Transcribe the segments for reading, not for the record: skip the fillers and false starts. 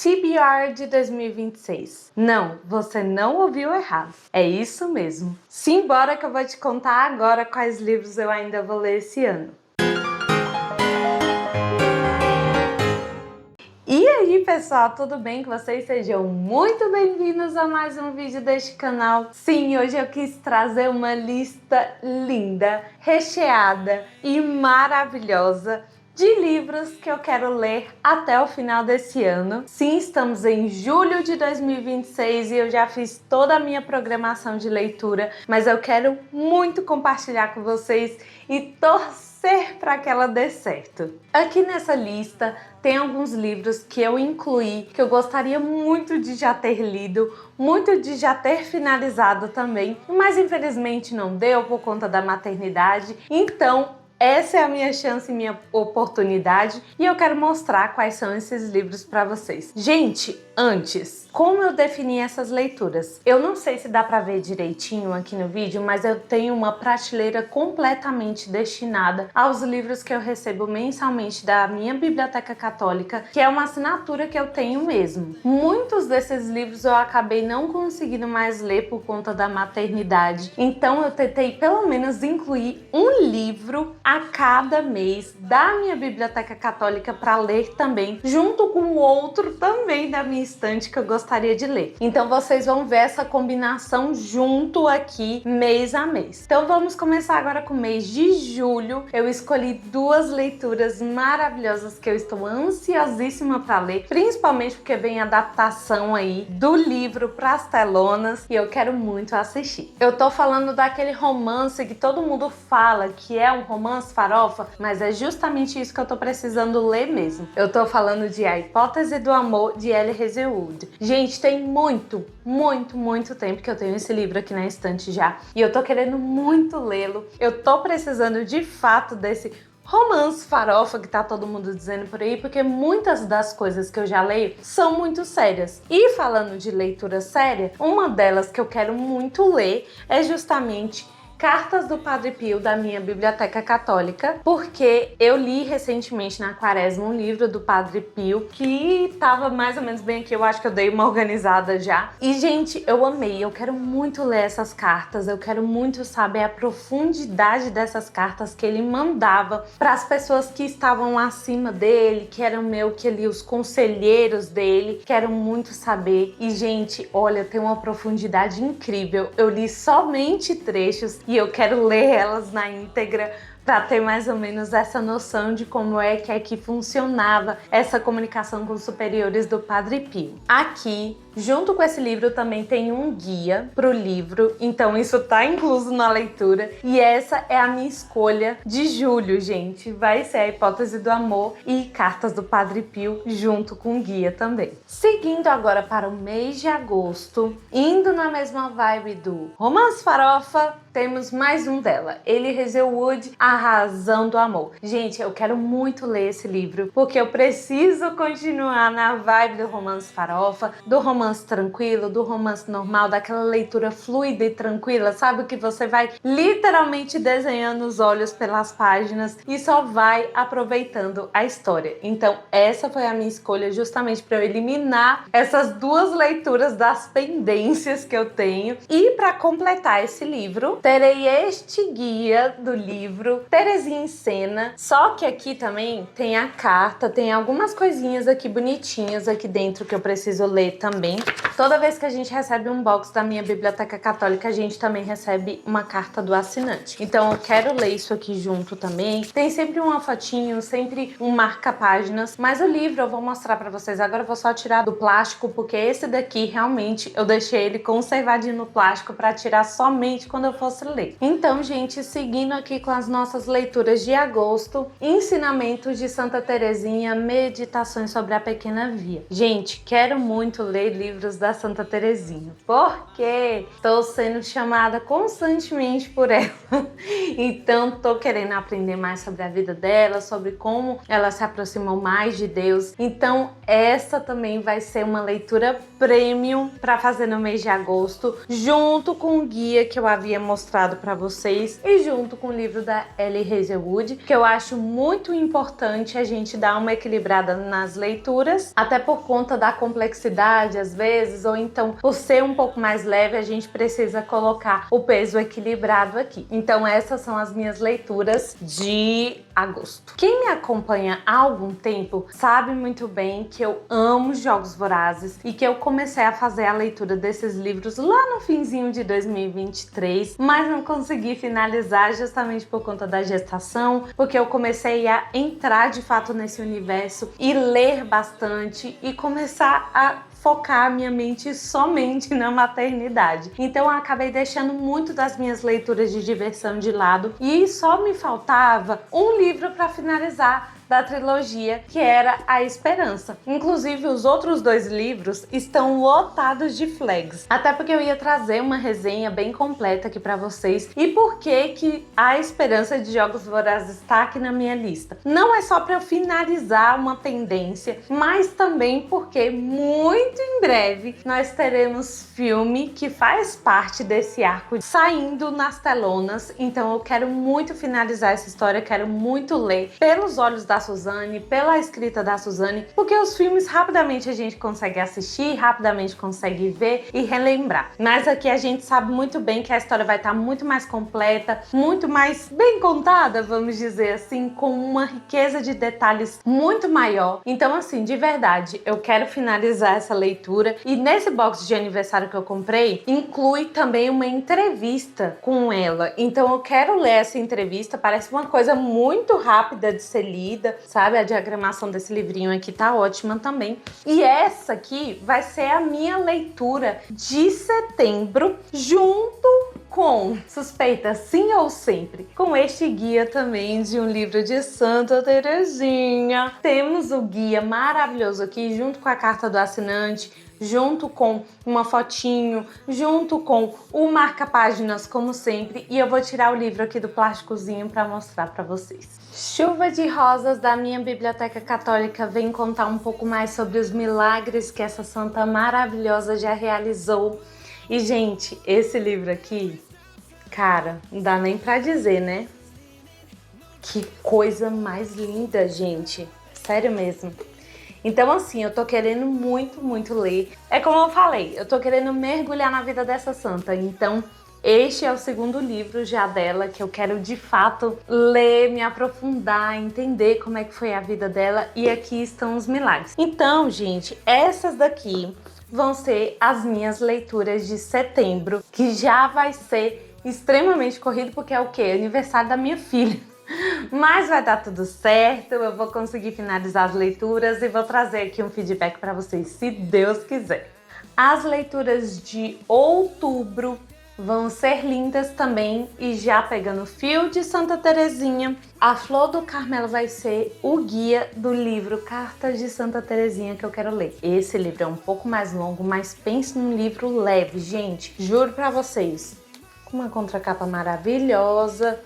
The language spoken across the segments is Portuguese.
TBR de 2026. Não, você não ouviu errado. É isso mesmo. Simbora que eu vou te contar agora quais livros eu ainda vou ler esse ano. E aí pessoal, tudo bem com vocês? Sejam muito bem-vindos a mais um vídeo deste canal. Sim, hoje eu quis trazer uma lista linda, recheada e maravilhosa de livros que eu quero ler até o final desse ano. Sim, estamos em julho de 2026 e eu já fiz toda a minha programação de leitura, mas eu quero muito compartilhar com vocês e torcer para que ela dê certo. Aqui nessa lista tem alguns livros que eu incluí, que eu gostaria muito de já ter lido, muito de já ter finalizado também, mas infelizmente não deu por conta da maternidade, então essa é a minha chance, minha oportunidade e eu quero mostrar quais são esses livros para vocês. Gente, antes, como eu defini essas leituras? Eu não sei se dá para ver direitinho aqui no vídeo, mas eu tenho uma prateleira completamente destinada aos livros que eu recebo mensalmente da minha biblioteca católica, que é uma assinatura que eu tenho mesmo. Muitos desses livros eu acabei não conseguindo mais ler por conta da maternidade, então eu tentei pelo menos incluir um livro a cada mês da minha biblioteca católica para ler também, junto com outro também da minha estante que eu gostaria de ler. Então vocês vão ver essa combinação junto aqui mês a mês. Então vamos começar agora com o mês de julho. Eu escolhi duas leituras maravilhosas que eu estou ansiosíssima para ler, principalmente porque vem adaptação aí do livro para as telonas e eu quero muito assistir. Eu tô falando daquele romance que todo mundo fala que é um romance farofa, mas é justamente isso que eu tô precisando ler mesmo. Eu tô falando de A Hipótese do Amor, de L. Hazelwood. Gente, tem muito tempo que eu tenho esse livro aqui na estante já, e eu tô querendo muito lê-lo. Eu tô precisando de fato desse romance farofa que tá todo mundo dizendo por aí, porque muitas das coisas que eu já leio são muito sérias. E falando de leitura séria, uma delas que eu quero muito ler é justamente Cartas do Padre Pio, da minha biblioteca católica, porque eu li recentemente na quaresma um livro do Padre Pio que tava mais ou menos bem aqui, eu acho que eu dei uma organizada já. E gente, eu amei, eu quero muito ler essas cartas, eu quero muito saber a profundidade dessas cartas que ele mandava para as pessoas que estavam acima dele, que eram meio que ali os conselheiros dele, quero muito saber. E gente, olha, tem uma profundidade incrível, eu li somente trechos e eu quero ler elas na íntegra para ter mais ou menos essa noção de como é que funcionava essa comunicação com os superiores do Padre Pio. Aqui, junto com esse livro, também tem um guia para o livro, então isso tá incluso na leitura. E essa é a minha escolha de julho, gente. Vai ser A Hipótese do Amor e Cartas do Padre Pio, junto com o guia também. Seguindo agora para o mês de agosto, indo na mesma vibe do romance farofa, temos mais um dela, L. Hazelwood, A Razão do Amor. Gente, eu quero muito ler esse livro, porque eu preciso continuar na vibe do romance farofa, do romance tranquilo, do romance normal, daquela leitura fluida e tranquila, sabe? Que você vai literalmente desenhando os olhos pelas páginas e só vai aproveitando a história. Então, essa foi a minha escolha justamente para eu eliminar essas duas leituras das pendências que eu tenho. E para completar esse livro, terei este guia do livro Terezinha em Cena, só que aqui também tem a carta, tem algumas coisinhas aqui bonitinhas aqui dentro que eu preciso ler também. Toda vez que a gente recebe um box da minha biblioteca católica, a gente também recebe uma carta do assinante. Então eu quero ler isso aqui junto também. Tem sempre uma fotinho, sempre um marca-páginas, mas o livro eu vou mostrar pra vocês. Agora eu vou só tirar do plástico, porque esse daqui realmente eu deixei ele conservadinho no plástico pra tirar somente quando eu fosse ler. Então, gente, seguindo aqui com as nossas leituras de agosto, Ensinamentos de Santa Terezinha, Meditações sobre a Pequena Via. Gente, quero muito ler livros da Santa Terezinha, porque estou sendo chamada constantemente por ela. Então, estou querendo aprender mais sobre a vida dela, sobre como ela se aproximou mais de Deus. Então, essa também vai ser uma leitura premium para fazer no mês de agosto, junto com o guia que eu havia mostrado para vocês e junto com o livro da Ellie Hazelwood, que eu acho muito importante a gente dar uma equilibrada nas leituras, até por conta da complexidade às vezes, ou então por ser um pouco mais leve, a gente precisa colocar o peso equilibrado aqui. Então essas são as minhas leituras de agosto. Quem me acompanha há algum tempo sabe muito bem que eu amo Jogos Vorazes e que eu comecei a fazer a leitura desses livros lá no finzinho de 2023, mas não consegui finalizar justamente por conta da gestação, porque eu comecei a entrar de fato nesse universo e ler bastante e começar a focar a minha mente somente na maternidade. Então eu acabei deixando muito das minhas leituras de diversão de lado e só me faltava um livro para finalizar da trilogia, que era A Esperança. Inclusive, os outros 2 livros estão lotados de flags. Até porque eu ia trazer uma resenha bem completa aqui pra vocês. E por que A Esperança de Jogos Vorazes está aqui na minha lista? Não é só para eu finalizar uma pendência, mas também porque muito em breve nós teremos filme que faz parte desse arco saindo nas telonas. Então eu quero muito finalizar essa história, quero muito ler pelos olhos da Suzane, pela escrita da Suzane, porque os filmes rapidamente a gente consegue assistir, rapidamente consegue ver e relembrar. Mas aqui a gente sabe muito bem que a história vai estar muito mais completa, muito mais bem contada, vamos dizer assim, com uma riqueza de detalhes muito maior. Então assim, de verdade, eu quero finalizar essa leitura e nesse box de aniversário que eu comprei, inclui também uma entrevista com ela. Então eu quero ler essa entrevista, parece uma coisa muito rápida de ser lida, sabe? A diagramação desse livrinho aqui tá ótima também. E essa aqui vai ser a minha leitura de setembro, junto com Suspeita Sim ou Sempre, com este guia também de um livro de Santa Terezinha. Temos o guia maravilhoso aqui, junto com a carta do assinante, junto com uma fotinho, junto com o marca-páginas, como sempre, e eu vou tirar o livro aqui do plásticozinho para mostrar para vocês. Chuva de Rosas, da minha Biblioteca Católica, vem contar um pouco mais sobre os milagres que essa santa maravilhosa já realizou. E, gente, esse livro aqui, cara, não dá nem pra dizer, né? Que coisa mais linda, gente. Sério mesmo. Então, assim, eu tô querendo muito ler. É como eu falei, eu tô querendo mergulhar na vida dessa santa. Então, este é o segundo livro já dela, que eu quero de fato ler, me aprofundar, entender como é que foi a vida dela. E aqui estão os milagres. Então, gente, essas daqui vão ser as minhas leituras de setembro, que já vai ser extremamente corrido, porque é o quê? Aniversário da minha filha. Mas vai dar tudo certo, eu vou conseguir finalizar as leituras e vou trazer aqui um feedback para vocês, se Deus quiser. As leituras de outubro vão ser lindas também, e já pegando fio de Santa Terezinha, a Flor do Carmelo vai ser o guia do livro Cartas de Santa Terezinha que eu quero ler. Esse livro é um pouco mais longo, mas pense num livro leve, gente, juro pra vocês, com uma contracapa maravilhosa.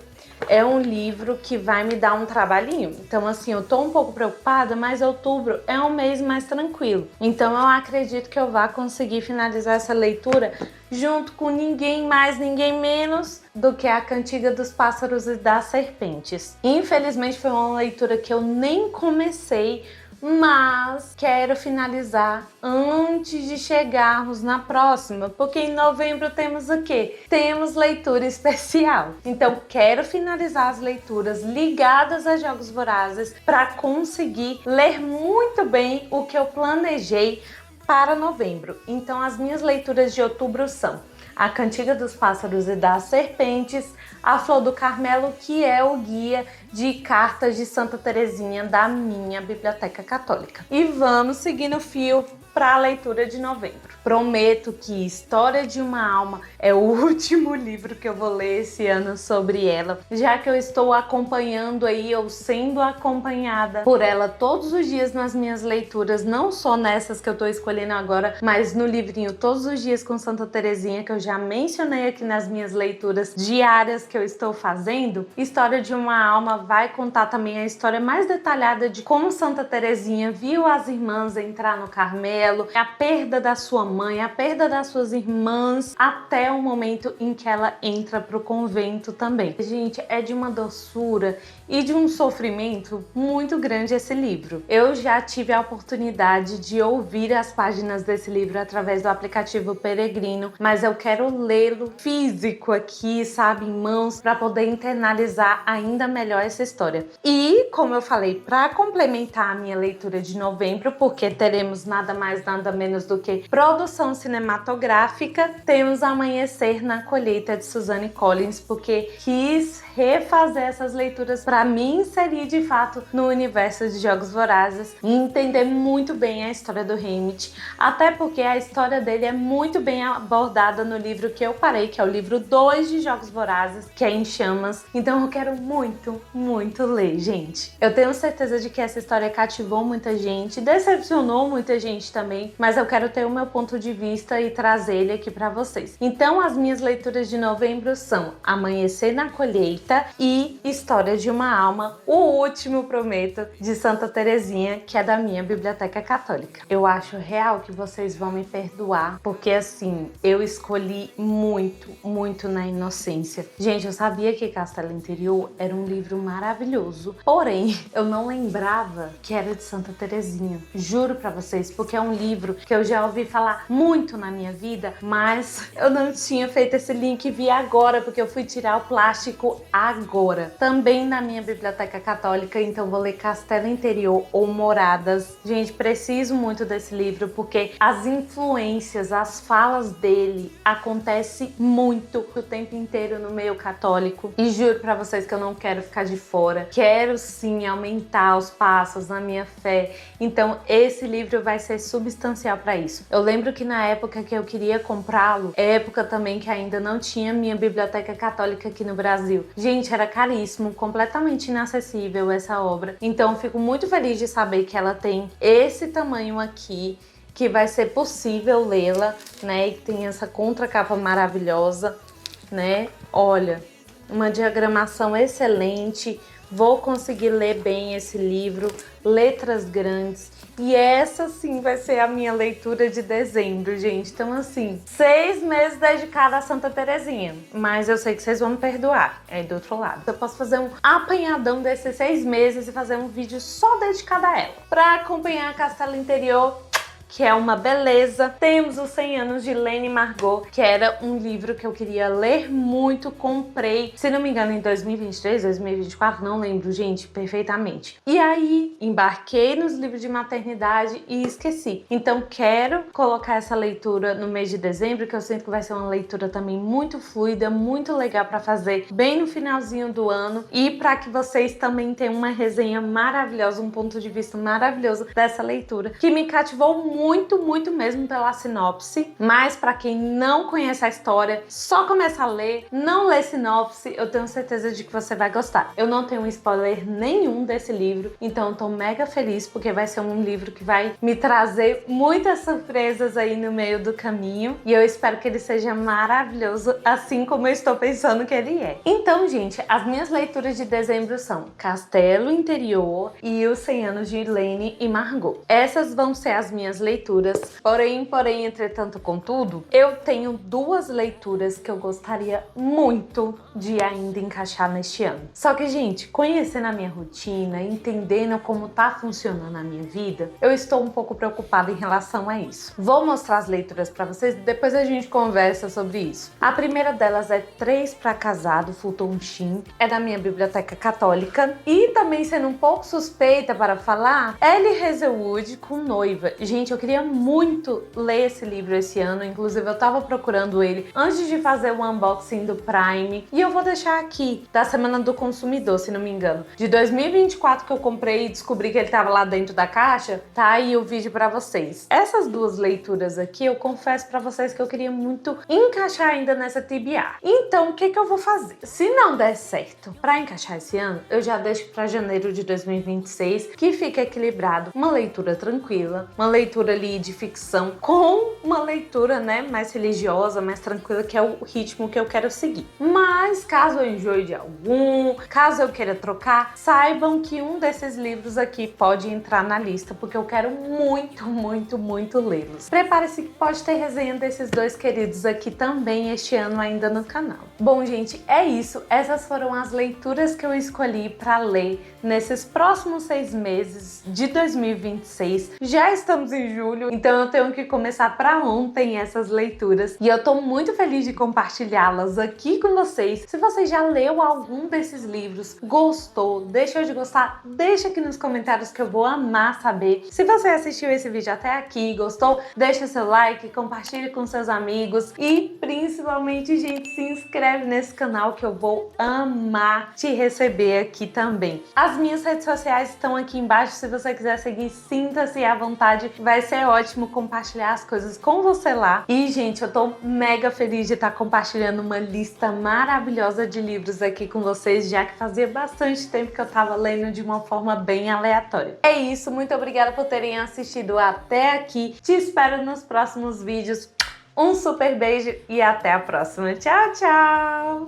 É um livro que vai me dar um trabalhinho. Então, assim, eu tô um pouco preocupada, mas outubro é um mês mais tranquilo. Então, eu acredito que eu vá conseguir finalizar essa leitura junto com ninguém mais, ninguém menos do que a Cantiga dos Pássaros e das Serpentes. Infelizmente, foi uma leitura que eu nem comecei, mas quero finalizar antes de chegarmos na próxima, porque em novembro temos o quê? Temos leitura especial. Então quero finalizar as leituras ligadas a Jogos Vorazes para conseguir ler muito bem o que eu planejei para novembro. Então as minhas leituras de outubro são a Cantiga dos Pássaros e das Serpentes, a Flor do Carmelo, que é o guia de cartas de Santa Terezinha da minha Biblioteca Católica. E vamos seguindo o fio para a leitura de novembro. Prometo que História de uma Alma é o último livro que eu vou ler esse ano sobre ela, já que eu estou acompanhando aí, ou sendo acompanhada por ela todos os dias nas minhas leituras, não só nessas que eu estou escolhendo agora, mas no livrinho Todos os Dias com Santa Terezinha, que eu já mencionei aqui nas minhas leituras diárias que eu estou fazendo. História de uma Alma vai contar também a história mais detalhada de como Santa Terezinha viu as irmãs entrar no Carmelo, a perda da sua mãe, a perda das suas irmãs, até o momento em que ela entra pro convento também. Gente, é de uma doçura e de um sofrimento muito grande esse livro. Eu já tive a oportunidade de ouvir as páginas desse livro através do aplicativo Peregrino, mas eu quero lê-lo físico aqui, sabe, em mãos, para poder internalizar ainda melhor essa história. E, como eu falei, para complementar a minha leitura de novembro, porque teremos nada mais, nada menos do que produção cinematográfica, temos Amanhecer na Colheita de Suzanne Collins, porque quis refazer essas leituras para me inserir de fato no universo de Jogos Vorazes e entender muito bem a história do Haymitch, até porque a história dele é muito bem abordada no livro que eu parei, que é o livro 2 de Jogos Vorazes, que é Em Chamas. Então eu quero muito, muito ler, gente. Eu tenho certeza de que essa história cativou muita gente, decepcionou muita gente também, mas eu quero ter o meu ponto de vista e trazer ele aqui para vocês. Então as minhas leituras de novembro são Amanhecer na Colheita e História de uma Alma, o último, prometo, de Santa Terezinha, que é da minha biblioteca católica. Eu acho real que vocês vão me perdoar, porque assim, eu escolhi muito, muito na inocência. Gente, eu sabia que Castelo Interior era um livro maravilhoso, porém, eu não lembrava que era de Santa Terezinha. Juro pra vocês, porque é um livro que eu já ouvi falar muito na minha vida, mas eu não tinha feito esse link e vi agora, porque eu fui tirar o plástico agora. Também na minha biblioteca católica, então vou ler Castelo Interior ou Moradas. Gente, preciso muito desse livro, porque as influências, as falas dele acontecem muito o tempo inteiro no meio católico. E juro pra vocês que eu não quero ficar de fora. Quero sim aumentar os passos na minha fé. Então esse livro vai ser substancial para isso. Eu lembro que na época que eu queria comprá-lo, época também que ainda não tinha minha biblioteca católica aqui no Brasil. Gente, era caríssimo, completamente inacessível essa obra. Então eu fico muito feliz de saber que ela tem esse tamanho aqui, que vai ser possível lê-la, né? E que tem essa contracapa maravilhosa, né? Olha, uma diagramação excelente. Vou conseguir ler bem esse livro, letras grandes. E essa sim vai ser a minha leitura de dezembro, gente. Então assim, 6 meses dedicada a Santa Terezinha. Mas eu sei que vocês vão me perdoar, é do outro lado. Eu posso fazer um apanhadão desses 6 meses e fazer um vídeo só dedicado a ela. Pra acompanhar Castelo Interior, que é uma beleza. Temos os 100 anos de Lene Margot, que era um livro que eu queria ler muito, comprei, se não me engano, em 2023, 2024, não lembro, gente, perfeitamente. E aí, embarquei nos livros de maternidade e esqueci. Então, quero colocar essa leitura no mês de dezembro, que eu sinto que vai ser uma leitura também muito fluida, muito legal para fazer bem no finalzinho do ano e para que vocês também tenham uma resenha maravilhosa, um ponto de vista maravilhoso dessa leitura, que me cativou muito, muito mesmo pela sinopse, mas para quem não conhece a história, só começa a ler, não lê sinopse, eu tenho certeza de que você vai gostar. Eu não tenho spoiler nenhum desse livro, então eu tô mega feliz porque vai ser um livro que vai me trazer muitas surpresas aí no meio do caminho e eu espero que ele seja maravilhoso, assim como eu estou pensando que ele é. Então, gente, as minhas leituras de dezembro são Castelo Interior e Os 100 Anos de Lene e Margot. Essas vão ser as minhas leituras, porém, entretanto, contudo, eu tenho 2 leituras que eu gostaria muito de ainda encaixar neste ano. Só que, gente, conhecendo a minha rotina, entendendo como tá funcionando a minha vida, eu estou um pouco preocupada em relação a isso. Vou mostrar as leituras para vocês, depois a gente conversa sobre isso. A primeira delas é 3 para Casado, Fulton Sheen, é da minha biblioteca católica, e também sendo um pouco suspeita para falar, Ellie Hazelwood com Noiva. Gente, eu queria muito ler esse livro esse ano, inclusive eu tava procurando ele antes de fazer o unboxing do Prime, e eu vou deixar aqui, da Semana do Consumidor, se não me engano, de 2024, que eu comprei e descobri que ele tava lá dentro da caixa, tá aí o vídeo pra vocês. Essas 2 leituras aqui, eu confesso pra vocês que eu queria muito encaixar ainda nessa TBR. Então, o que que eu vou fazer? Se não der certo pra encaixar esse ano, eu já deixo pra janeiro de 2026, que fica equilibrado, uma leitura tranquila, uma leitura leitura ali de ficção com uma leitura, né, mais religiosa, mais tranquila, que é o ritmo que eu quero seguir. Mas caso eu enjoe de algum, caso eu queira trocar, saibam que um desses livros aqui pode entrar na lista, porque eu quero muito lê-los. Prepare-se que pode ter resenha desses dois queridos aqui também este ano ainda no canal. Bom, gente, é isso. Essas foram as leituras que eu escolhi para ler nesses próximos 6 meses de 2026. Já estamos em julho, então eu tenho que começar para ontem essas leituras e eu tô muito feliz de compartilhá-las aqui com vocês. Se você já leu algum desses livros, gostou, deixou de gostar, deixa aqui nos comentários que eu vou amar saber. Se você assistiu esse vídeo até aqui, gostou, deixa seu like, compartilhe com seus amigos e principalmente, gente, se inscreve nesse canal que eu vou amar te receber aqui também. As minhas redes sociais estão aqui embaixo, se você quiser seguir, sinta-se à vontade, vai ser ótimo compartilhar as coisas com você lá. E, gente, eu tô mega feliz de estar compartilhando uma lista maravilhosa de livros aqui com vocês, já que fazia bastante tempo que eu tava lendo de uma forma bem aleatória. É isso, muito obrigada por terem assistido até aqui, te espero nos próximos vídeos. Um super beijo e até a próxima. Tchau, tchau!